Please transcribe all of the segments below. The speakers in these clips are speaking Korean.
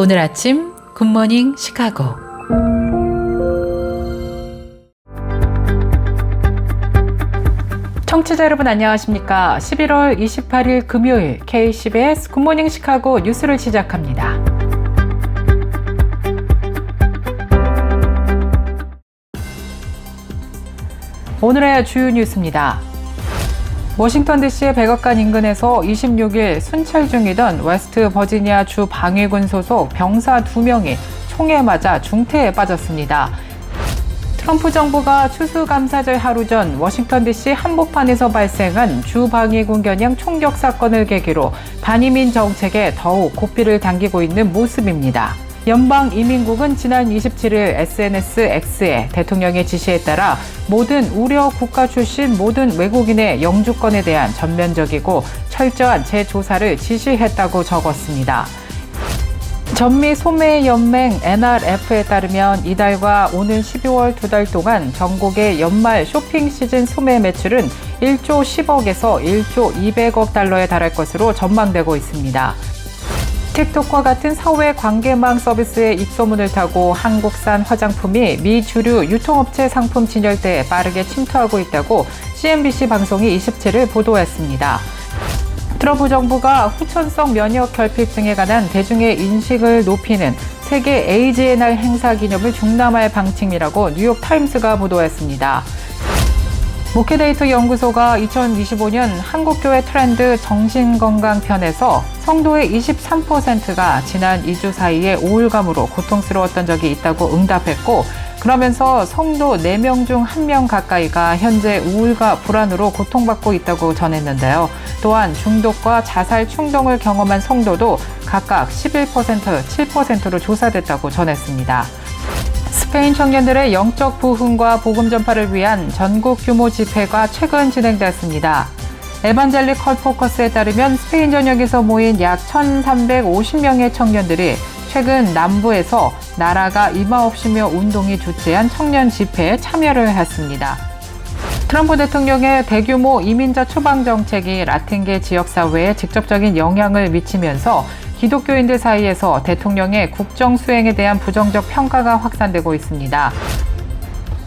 오늘 아침 굿모닝 시카고. 청취자 여러분 안녕하십니까? 11월 28일 금요일 KCBS 굿모닝 시카고 뉴스를 시작합니다. 오늘의 주요 뉴스입니다. 워싱턴 DC의 백악관 인근에서 26일 순찰 중이던 웨스트 버지니아 주 방위군 소속 병사 2명이 총에 맞아 중태에 빠졌습니다. 트럼프 정부가 추수감사절 하루 전 워싱턴 DC 한복판에서 발생한 주 방위군 겨냥 총격 사건을 계기로 반이민 정책에 더욱 고삐를 당기고 있는 모습입니다. 연방이민국은 지난 27일 SNS X에 대통령의 지시에 따라 모든 우려 국가 출신 모든 외국인의 영주권에 대한 전면적이고 철저한 재조사를 지시했다고 적었습니다. 전미 소매연맹 NRF에 따르면 이달과 오는 12월 2달 동안 전국의 연말 쇼핑 시즌 소매 매출은 1조 10억에서 1조 200억 달러에 달할 것으로 전망되고 있습니다. 틱톡과 같은 사회 관계망 서비스의 입소문을 타고 한국산 화장품이 미 주류 유통업체 상품 진열대에 빠르게 침투하고 있다고 CNBC 방송이 27일 보도했습니다. 트럼프 정부가 후천성 면역 결핍증에 관한 대중의 인식을 높이는 세계 에이즈의 날 행사 기념을 중람할 방침이라고 뉴욕타임스가 보도했습니다. 목회데이터 연구소가 2025년 한국교회 트렌드 정신건강편에서 성도의 23%가 지난 2주 사이에 우울감으로 고통스러웠던 적이 있다고 응답했고, 그러면서 성도 4명 중 1명 가까이가 현재 우울과 불안으로 고통받고 있다고 전했는데요. 또한 중독과 자살 충동을 경험한 성도도 각각 11%, 7%로 조사됐다고 전했습니다. 스페인 청년들의 영적 부흥과 복음 전파를 위한 전국 규모 집회가 최근 진행됐습니다. 에반젤리컬 포커스에 따르면 스페인 전역에서 모인 약 1,350명의 청년들이 최근 남부에서 나라가 이마 없이며 운동이 주최한 청년 집회에 참여를 했습니다. 트럼프 대통령의 대규모 이민자 추방 정책이 라틴계 지역사회에 직접적인 영향을 미치면서 기독교인들 사이에서 대통령의 국정 수행에 대한 부정적 평가가 확산되고 있습니다.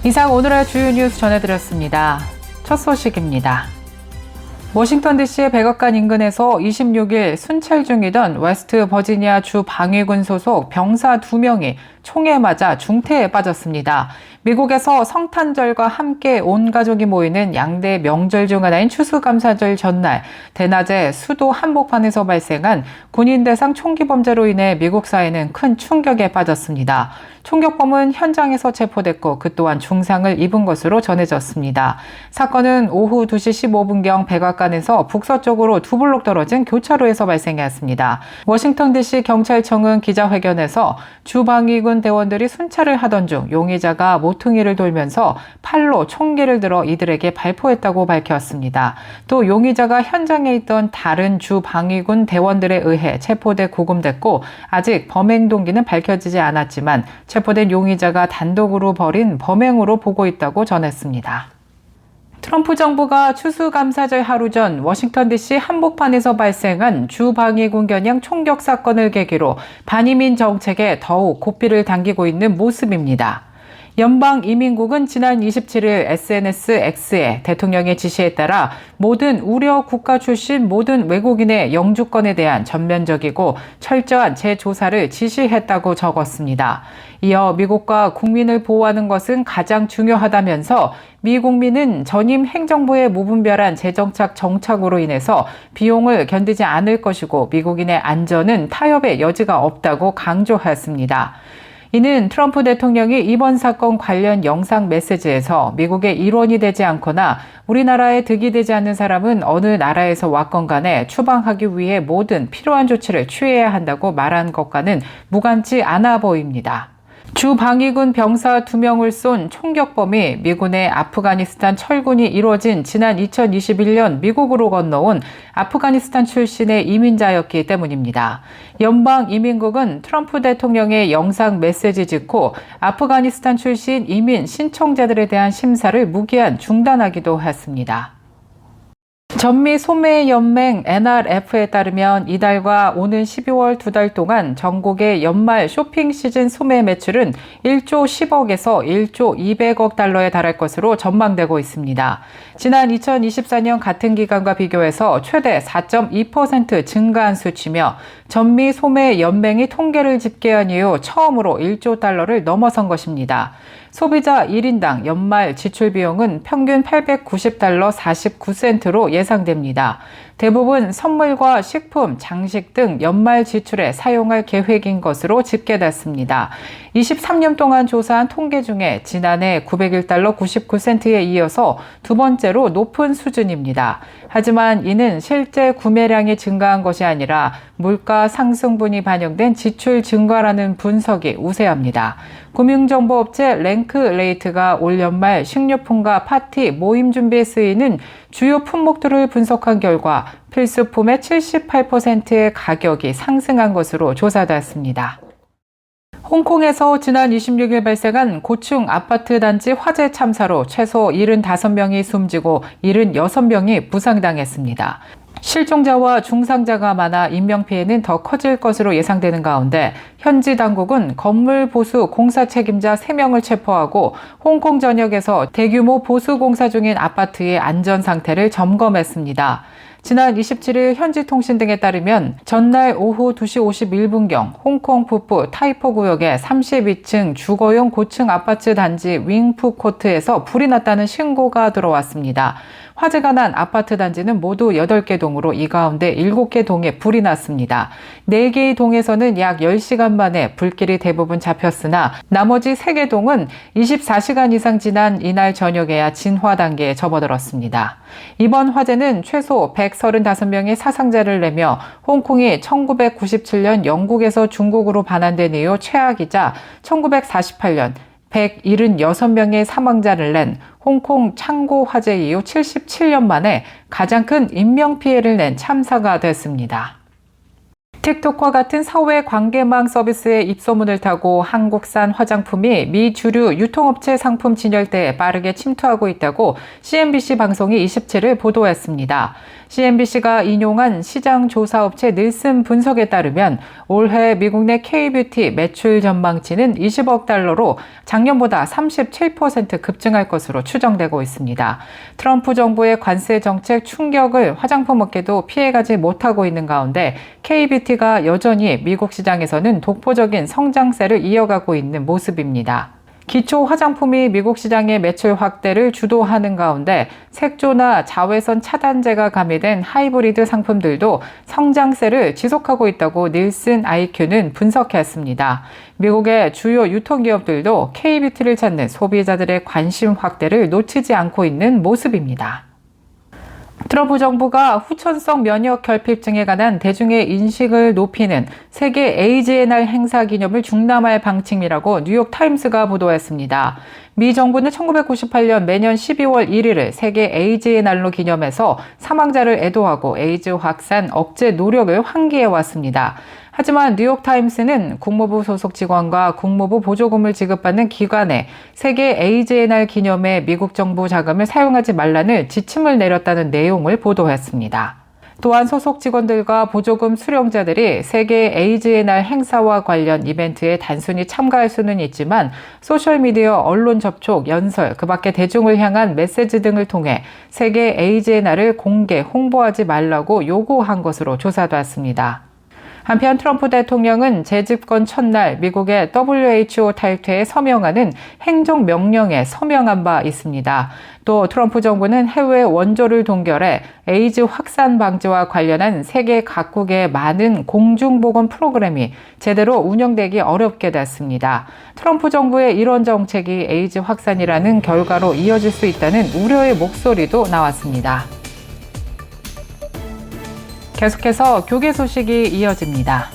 이상 오늘의 주요 뉴스 전해드렸습니다. 첫 소식입니다. 워싱턴 DC의 백악관 인근에서 26일 순찰 중이던 웨스트 버지니아 주 방위군 소속 병사 2명이 총에 맞아 중태에 빠졌습니다. 미국에서 성탄절과 함께 온 가족이 모이는 양대 명절 중 하나인 추수감사절 전날, 대낮에 수도 한복판에서 발생한 군인 대상 총기 범죄로 인해 미국 사회는 큰 충격에 빠졌습니다. 총격범은 현장에서 체포됐고 그 또한 중상을 입은 것으로 전해졌습니다. 사건은 오후 2시 15분경 백악관에서 북서쪽으로 2블록 떨어진 교차로에서 발생했습니다. 워싱턴 DC 경찰청은 기자회견에서 주방위군 대원들이 순찰을 하던 중 용의자가 모퉁이를 돌면서 팔로 총기를 들어 이들에게 발포했다고 밝혔습니다. 또 용의자가 현장에 있던 다른 주방위군 대원들에 의해 체포돼 구금됐고 아직 범행 동기는 밝혀지지 않았지만 체포된 용의자가 단독으로 벌인 범행으로 보고 있다고 전했습니다. 트럼프 정부가 추수감사절 하루 전 워싱턴 DC 한복판에서 발생한 주 방위군 겨냥 총격 사건을 계기로 반이민 정책에 더욱 고삐를 당기고 있는 모습입니다. 연방이민국은 지난 27일 SNS X에 대통령의 지시에 따라 모든 우려 국가 출신 모든 외국인의 영주권에 대한 전면적이고 철저한 재조사를 지시했다고 적었습니다. 이어 미국과 국민을 보호하는 것은 가장 중요하다면서 미 국민은 전임 행정부의 무분별한 재정착 정착으로 인해서 비용을 견디지 않을 것이고 미국인의 안전은 타협의 여지가 없다고 강조했습니다. 이는 트럼프 대통령이 이번 사건 관련 영상 메시지에서 미국의 일원이 되지 않거나 우리나라에 득이 되지 않는 사람은 어느 나라에서 왔건 간에 추방하기 위해 모든 필요한 조치를 취해야 한다고 말한 것과는 무관치 않아 보입니다. 주 방위군 병사 2명을 쏜 총격범이 미군의 아프가니스탄 철군이 이루어진 지난 2021년 미국으로 건너온 아프가니스탄 출신의 이민자였기 때문입니다. 연방이민국은 트럼프 대통령의 영상 메시지 직후 아프가니스탄 출신 이민 신청자들에 대한 심사를 무기한 중단하기도 했습니다. 전미소매연맹 NRF에 따르면 이달과 오는 12월 2달 동안 전국의 연말 쇼핑 시즌 소매 매출은 1조 10억에서 1조 200억 달러에 달할 것으로 전망되고 있습니다. 지난 2024년 같은 기간과 비교해서 최대 4.2% 증가한 수치며 전미소매연맹이 통계를 집계한 이후 처음으로 1조 달러를 넘어선 것입니다. 소비자 1인당 연말 지출 비용은 평균 890달러 49센트로 예상됩니다. 대부분 선물과 식품, 장식 등 연말 지출에 사용할 계획인 것으로 집계됐습니다. 23년 동안 조사한 통계 중에 지난해 901달러 99센트에 이어서 두 번째로 높은 수준입니다. 하지만 이는 실제 구매량이 증가한 것이 아니라 물가 상승분이 반영된 지출 증가라는 분석이 우세합니다. 금융정보업체 랭크레이트가 올 연말 식료품과 파티, 모임 준비에 쓰이는 주요 품목들을 분석한 결과 필수품의 78%의 가격이 상승한 것으로 조사됐습니다. 홍콩에서 지난 26일 발생한 고층 아파트 단지 화재 참사로 최소 75명이 숨지고 76명이 부상당했습니다. 실종자와 중상자가 많아 인명피해는 더 커질 것으로 예상되는 가운데 현지 당국은 건물 보수 공사 책임자 3명을 체포하고 홍콩 전역에서 대규모 보수 공사 중인 아파트의 안전 상태를 점검했습니다. 지난 27일 현지 통신 등에 따르면 전날 오후 2시 51분경 홍콩 북부 타이포 구역의 32층 주거용 고층 아파트 단지 윙푸코트에서 불이 났다는 신고가 들어왔습니다. 화재가 난 아파트 단지는 모두 8개 동으로 이 가운데 7개 동에 불이 났습니다. 4개의 동에서는 약 10시간 만에 불길이 대부분 잡혔으나 나머지 3개 동은 24시간 이상 지난 이날 저녁에야 진화 단계에 접어들었습니다. 이번 화재는 최소 135명의 사상자를 내며 홍콩이 1997년 영국에서 중국으로 반환된 이후 최악이자 1948년 176명의 사망자를 낸 홍콩 창고 화재 이후 77년 만에 가장 큰 인명피해를 낸 참사가 됐습니다. 틱톡과 같은 사회 관계망 서비스의 입소문을 타고 한국산 화장품이 미 주류 유통업체 상품 진열대에 빠르게 침투하고 있다고 CNBC 방송이 27일 보도했습니다. CNBC가 인용한 시장조사업체 닐슨 분석에 따르면 올해 미국 내 K-뷰티 매출 전망치는 20억 달러로 작년보다 37% 급증할 것으로 추정되고 있습니다. 트럼프 정부의 관세 정책 충격을 화장품 업계도 피해가지 못하고 있는 가운데 K-뷰티가 여전히 미국 시장에서는 독보적인 성장세를 이어가고 있는 모습입니다. 기초 화장품이 미국 시장의 매출 확대를 주도하는 가운데 색조나 자외선 차단제가 가미된 하이브리드 상품들도 성장세를 지속하고 있다고 닐슨 IQ는 분석했습니다. 미국의 주요 유통기업들도 K-뷰티를 찾는 소비자들의 관심 확대를 놓치지 않고 있는 모습입니다. 트럼프 정부가 후천성 면역 결핍증에 관한 대중의 인식을 높이는 세계 에이즈의 날 행사 기념을 중단할 방침이라고 뉴욕타임스가 보도했습니다. 미 정부는 1998년 매년 12월 1일을 세계 에이즈의 날로 기념해서 사망자를 애도하고 에이즈 확산 억제 노력을 환기해왔습니다. 하지만 뉴욕타임스는 국무부 소속 직원과 국무부 보조금을 지급받는 기관에 세계 에이즈의 날 기념에 미국 정부 자금을 사용하지 말라는 지침을 내렸다는 내용을 보도했습니다. 또한 소속 직원들과 보조금 수령자들이 세계 에이즈의 날 행사와 관련 이벤트에 단순히 참가할 수는 있지만 소셜미디어, 언론 접촉, 연설, 그 밖에 대중을 향한 메시지 등을 통해 세계 에이즈의 날을 공개, 홍보하지 말라고 요구한 것으로 조사됐습니다. 한편 트럼프 대통령은 재집권 첫날 미국의 WHO 탈퇴에 서명하는 행정명령에 서명한 바 있습니다. 또 트럼프 정부는 해외 원조를 동결해 에이즈 확산 방지와 관련한 세계 각국의 많은 공중보건 프로그램이 제대로 운영되기 어렵게 됐습니다. 트럼프 정부의 이런 정책이 에이즈 확산이라는 결과로 이어질 수 있다는 우려의 목소리도 나왔습니다. 계속해서 교계 소식이 이어집니다.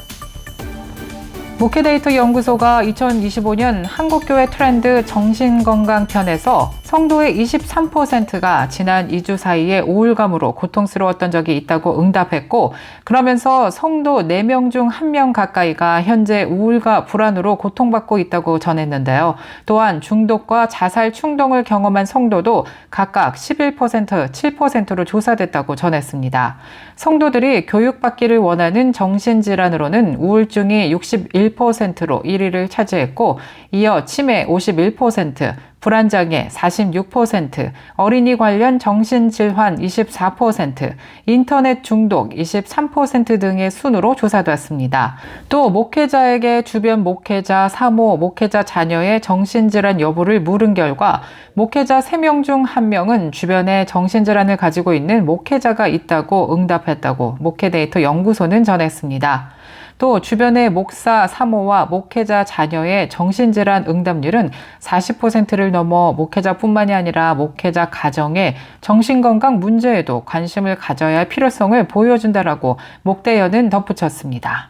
목회데이터 연구소가 2025년 한국교회 트렌드 정신건강편에서 성도의 23%가 지난 2주 사이에 우울감으로 고통스러웠던 적이 있다고 응답했고, 그러면서 성도 4명 중 1명 가까이가 현재 우울과 불안으로 고통받고 있다고 전했는데요. 또한 중독과 자살 충동을 경험한 성도도 각각 11%, 7%로 조사됐다고 전했습니다. 성도들이 교육받기를 원하는 정신질환으로는 우울증이 61%로 1위를 차지했고, 이어 치매 51%, 불안장애 46%, 어린이 관련 정신질환 24%, 인터넷 중독 23% 등의 순으로 조사됐습니다. 또 목회자에게 주변 목회자, 사모, 목회자 자녀의 정신질환 여부를 물은 결과 목회자 3명 중 1명은 주변에 정신질환을 가지고 있는 목회자가 있다고 응답했다고 목회데이터 연구소는 전했습니다. 또 주변의 목사, 사모와 목회자 자녀의 정신질환 응답률은 40%를 넘어 목회자뿐만이 아니라 목회자 가정의 정신건강 문제에도 관심을 가져야 할 필요성을 보여준다라고 목대연은 덧붙였습니다.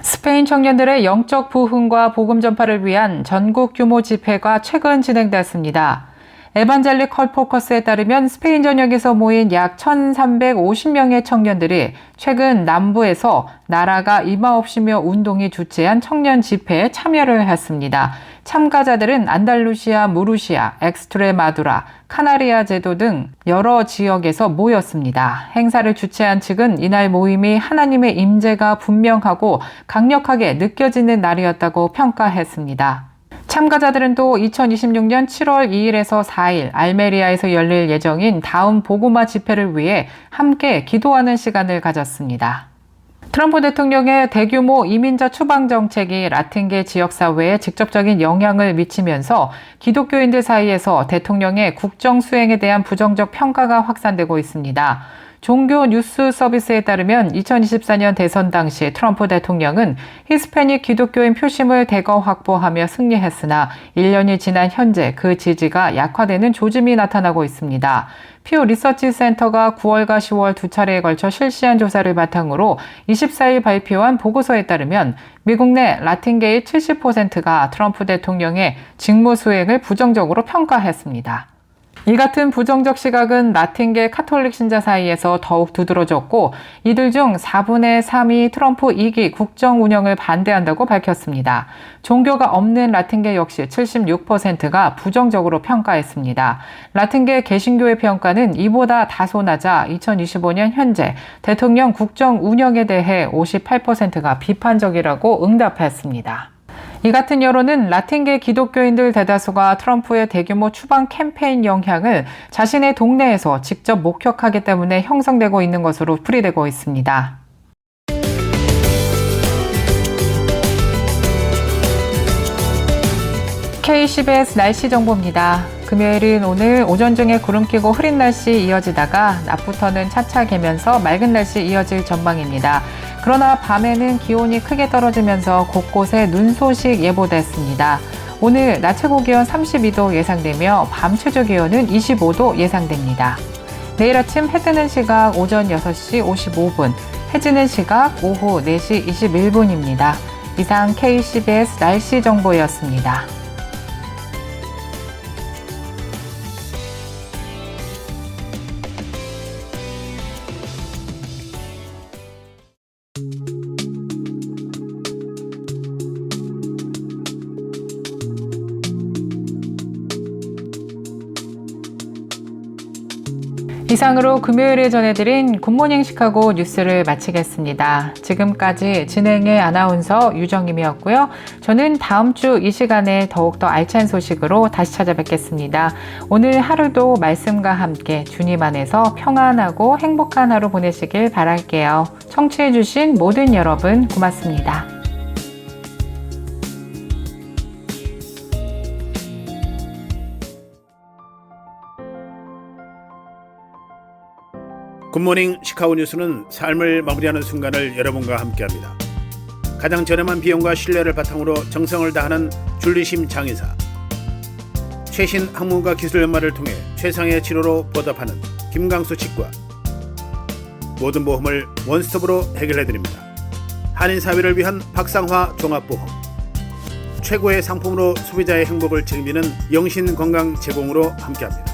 스페인 청년들의 영적 부흥과 복음 전파를 위한 전국 규모 집회가 최근 진행됐습니다. 에반젤릭 컬포커스에 따르면 스페인 전역에서 모인 약 1,350명의 청년들이 최근 남부에서 나라가 이마옵시며 운동이 주최한 청년 집회에 참여를 했습니다. 참가자들은 안달루시아, 무르시아, 엑스트레마두라, 카나리아 제도 등 여러 지역에서 모였습니다. 행사를 주최한 측은 이날 모임이 하나님의 임재가 분명하고 강력하게 느껴지는 날이었다고 평가했습니다. 참가자들은 또 2026년 7월 2일에서 4일 알메리아에서 열릴 예정인 다음 복음화 집회를 위해 함께 기도하는 시간을 가졌습니다. 트럼프 대통령의 대규모 이민자 추방 정책이 라틴계 지역사회에 직접적인 영향을 미치면서 기독교인들 사이에서 대통령의 국정 수행에 대한 부정적 평가가 확산되고 있습니다. 종교 뉴스 서비스에 따르면 2024년 대선 당시 트럼프 대통령은 히스패닉 기독교인 표심을 대거 확보하며 승리했으나 1년이 지난 현재 그 지지가 약화되는 조짐이 나타나고 있습니다. 퓨 리서치 센터가 9월과 10월 두 차례에 걸쳐 실시한 조사를 바탕으로 24일 발표한 보고서에 따르면 미국 내 라틴계의 70%가 트럼프 대통령의 직무 수행을 부정적으로 평가했습니다. 이 같은 부정적 시각은 라틴계 카톨릭 신자 사이에서 더욱 두드러졌고 이들 중 4분의 3이 트럼프 2기 국정 운영을 반대한다고 밝혔습니다. 종교가 없는 라틴계 역시 76%가 부정적으로 평가했습니다. 라틴계 개신교의 평가는 이보다 다소 낮아 2025년 현재 대통령 국정 운영에 대해 58%가 비판적이라고 응답했습니다. 이 같은 여론은 라틴계 기독교인들 대다수가 트럼프의 대규모 추방 캠페인 영향을 자신의 동네에서 직접 목격하기 때문에 형성되고 있는 것으로 풀이되고 있습니다. KCBS 날씨 정보입니다. 금요일은 오늘 오전 중에 구름 끼고 흐린 날씨 이어지다가 낮부터는 차차 개면서 맑은 날씨 이어질 전망입니다. 그러나 밤에는 기온이 크게 떨어지면서 곳곳에 눈 소식 예보됐습니다. 오늘 낮 최고 기온 32도 예상되며 밤 최저 기온은 25도 예상됩니다. 내일 아침 해 뜨는 시각 오전 6시 55분, 해 지는 시각 오후 4시 21분입니다. 이상 KCBS 날씨 정보였습니다. 이상으로 금요일에 전해드린 굿모닝 시카고 뉴스를 마치겠습니다. 지금까지 진행의 아나운서 유정임이었고요. 저는 다음 주 이 시간에 더욱더 알찬 소식으로 다시 찾아뵙겠습니다. 오늘 하루도 말씀과 함께 주님 안에서 평안하고 행복한 하루 보내시길 바랄게요. 청취해주신 모든 여러분 고맙습니다. 굿모닝 시카고 뉴스는 삶을 마무리하는 순간을 여러분과 함께합니다. 가장 저렴한 비용과 신뢰를 바탕으로 정성을 다하는 줄리심 장의사, 최신 학문과 기술 연마를 통해 최상의 치료로 보답하는 김강수 치과, 모든 보험을 원스톱으로 해결해드립니다. 한인사회를 위한 박상화 종합보험, 최고의 상품으로 소비자의 행복을 책임지는 영신 건강 제공으로 함께합니다.